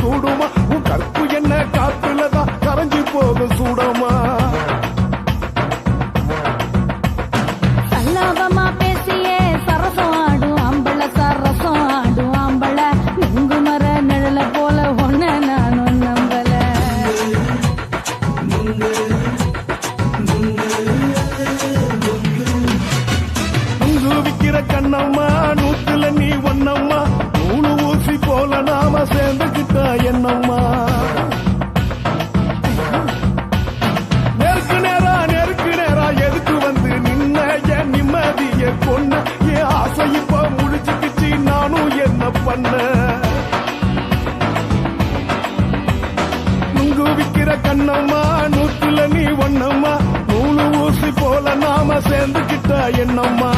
கூடுமா உன் கற்பு என்ன காத்துலதான் கரைஞ்சி போக சூடமா சல்லாபமா பேசியே சரசம் ஆடும் ஆம்பள சரசம் ஆடும் ஆம்பள நுங்கு மர நிழல போல ஒன்ன நானும் நம்பல நுங்கு விக்கிற கண்ணம்மா நூத்துல நீ ஒன்னம்மா நூலு ஊசி போல நாம சேர்ந்துகிட்டா என்னம்மா நேருக்கு நேரா எதுக்கு வந்து நின்ன என் நிம்மதிய கொன்ன என் ஆசை இப்ப முடிச்சுக்கிச்சு நானும் என்ன பண்ண நுங்கு விக்கிற கண்ணம்மா நூத்துல நீ ஒன்னம்மா நூலு ஊசி போல நாம சேர்ந்துகிட்டா என்னம்மா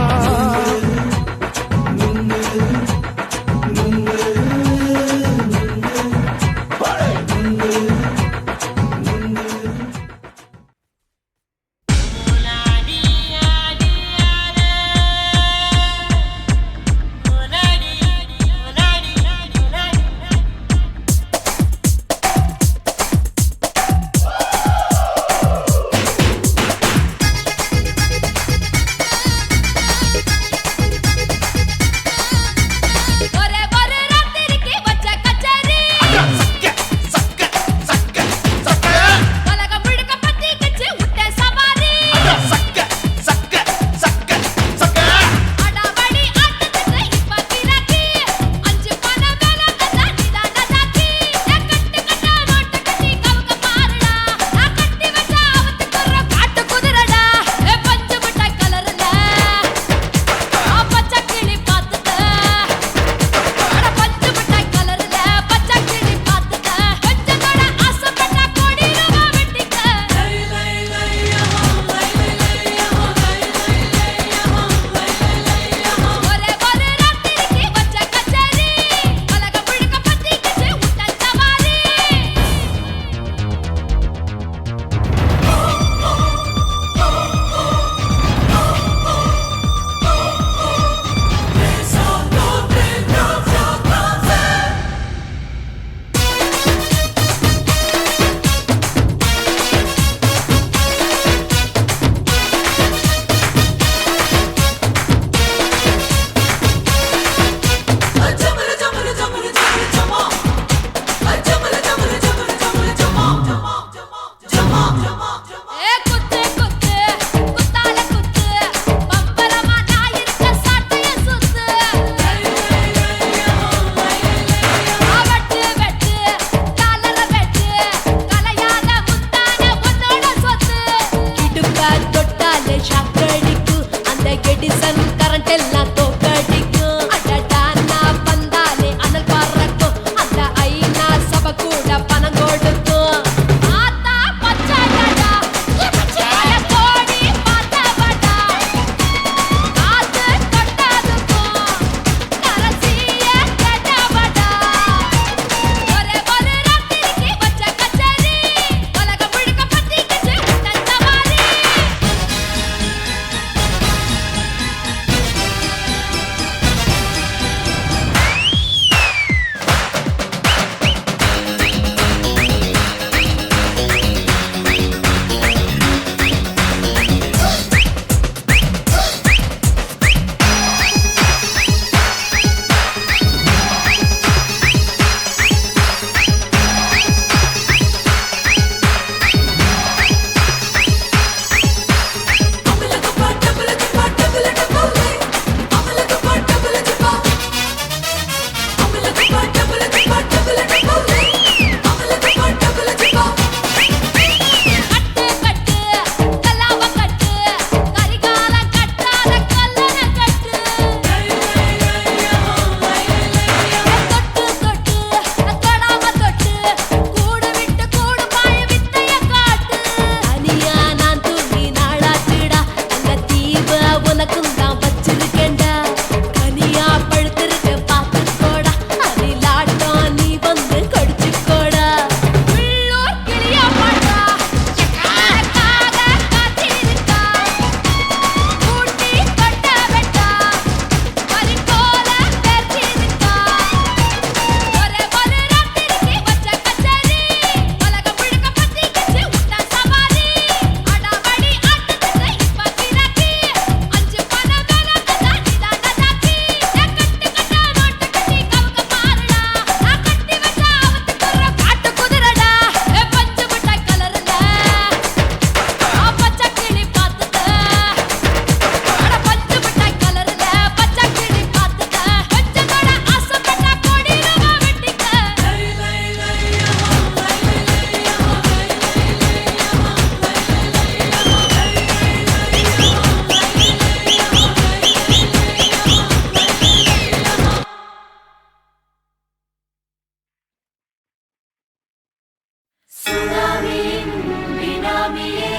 சுனாமியின் பினாமியே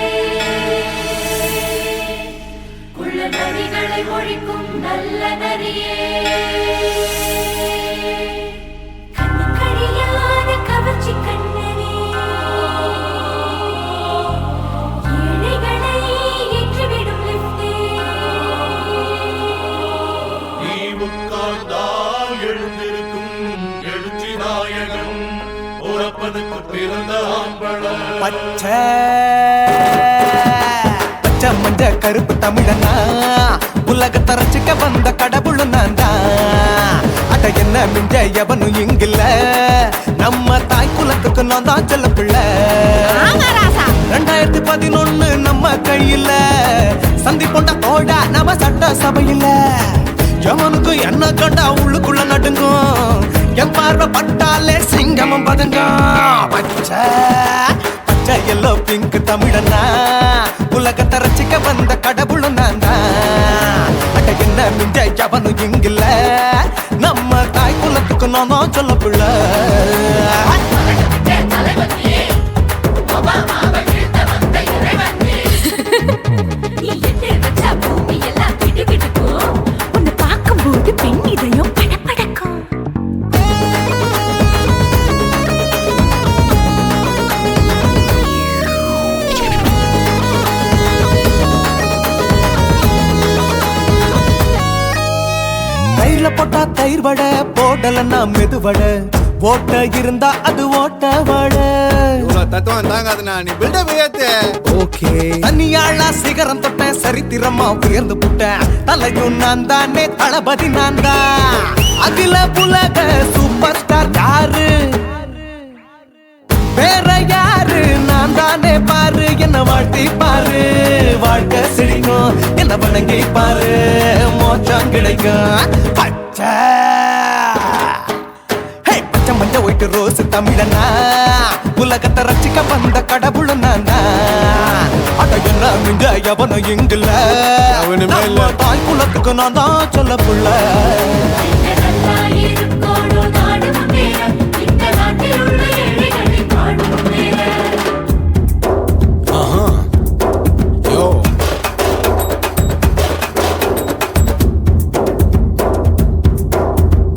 குள்ள நரிகளை ஒழிக்கும் நல்ல நரியே கண்ணுக்கடியான கவர்ச்சி கண்ணனே ஏழைகளை ஏற்றிவிடும் லிப்டே நீ உட்கார்ந்தால் எழுந்திருக்கும் எழுச்சி நாயகன் உறப்பதுக்கு பிறந்த ஆம்பளம் பச்சை பச்சை மஞ்ச கருப்பு தமிழனா உலகத்தை ரசிக்க வந்த கடவுள் நான் தான் அட என்ன மிஞ்ச எவனும் இங்கில்ல நம்ம தாய் குலத்துக்கு நான் தான் சொல்ல பிள்ளை 2011 நம்ம கையில சந்தி போட்ட தோட நம்ம சட்ட சபையில எவனுக்கு என்ன கண்டா உள்ளுக்குள்ள நடுங்கும் என் பார்வை பட்டாலே சிங்கமும் பதுங்கும் பச்சை பச்சை எல்லோ பிங்க் தமிழனா உலகத்தை ரசிக்க வந்த கடவுளும் நான் தான் அட என்ன மிஞ்ச எவனும் இங்கில்ல நம்ம தாய் குலத்துக்கு நான் தான் சொல்ல பிள்ளை நீ எட்டு வச்ச பூமி எல்லாம் கிட்டு கிட்டுக்கும் உன்னை பார்க்கும்போது பெண் இதயம் படபடக்கும் தயிர்ல போட்டா தயிர் வடை போடலன்னா மெது வடை ஓட்ட இருந்தா அது ஓட்ட வடை தத்துவம் தாங்காதுண்ணா நீ பில்டப் ஏத்து ஓகே தனியாளா சிகரம் தொட்டேன் சரித்திரமா உயர்ந்து புட்டேன் தலையும் நான் தானே தளபதி நான் தான் அகில உலக சூப்பர் ஸ்டார் யாரு வேற யாரு நான் தானே பாரு என்ன வாழ்த்தி பாரு வாழ்க்கை சிரிக்கும் என்ன வணங்கி பாரு மோச்சம் கிடைக்கும் பச்சை பச்சை மஞ்ச ஒயிட்டு ரோஸ் தமிழனா உலகத்தை ரசிக்க வந்த கடவுள் நான் தான் அட என்ன மிஞ்ச எவனும் இங்கில்ல அவனுமே இல்ல. நம்ம தாய் குலத்துக்கு நான் தான் சொல்ல புள்ள நல்லா இருக்கோடும் நாடு முன்னேற இந்த நாட்டில் உள்ள ஏழைகளின் நாடு முன்னேற யோ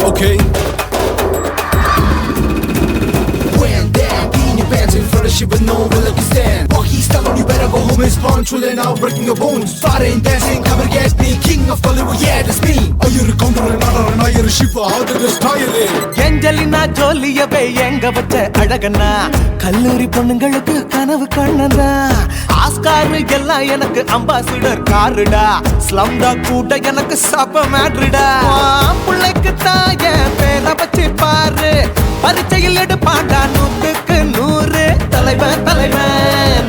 okay When down in your pants in front of shit, but no one will let you stand. Walk he's telling you better go home and spawn. Chillin' out, breaking your bones. Fighting, dancing, cover gas, being king of Hollywood, yeah, that's me. Are you the counter and not are you the shipper? How did this tie it? Angelina ஜோலியவே எங்க வச்ச அழகனா கல்லூரி பொண்ணுங்களுக்கு கனவு கண்ணனா Oscar எல்லாம் எனக்கு ambassador காருடா ஸ்லம்டா கூட எனக்கு சப்ப மேட்ருடா பிள்ளைக்கு தாய பேரை வச்சு பாரு பரீட்சையில் எடுப்பாண்டா 100க்கு 100 தலைவன் தலைவன்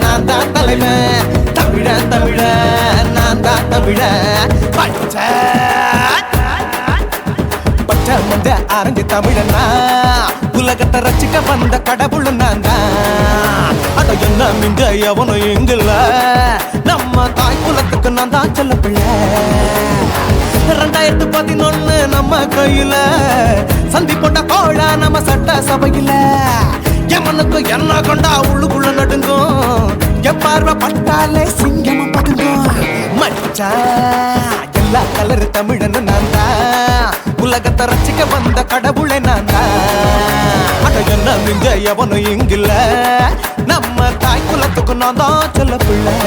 நான் தான் தலைவன் தமிழன் தமிழன் நான் தான் தமிழன் பச்சை பச்சை மஞ்ச ஆரஞ்சு தமிழனா உலகத்தை ரசிக்க வந்த கடவுள் நான் தான் அட என்ன மிஞ்ச எவனும் எங்கில்ல நம்ம தாய் குலத்துக்கு நான் தான் சொல்ல பிள்ளை 2011 நம்ம கையில சந்தி போட்ட கோழா நம்ம சட்ட சபையில எவனுக்கு என்ன கொண்டா உள்ளுக்குள்ள நடுங்கும் என் பார்வை பட்டாலே சிங்கமும் பதுங்கும் மச்சா எல்லா கலர் தமிழன்னு நான் தான் உலகத்தை ரசிக்க வந்த கடவுளை நான் தான் அட என்ன மிஞ்ச எவனும் இங்கில்ல நம்ம தாய் குலத்துக்கு நான் தான் சொல்ல பிள்ளை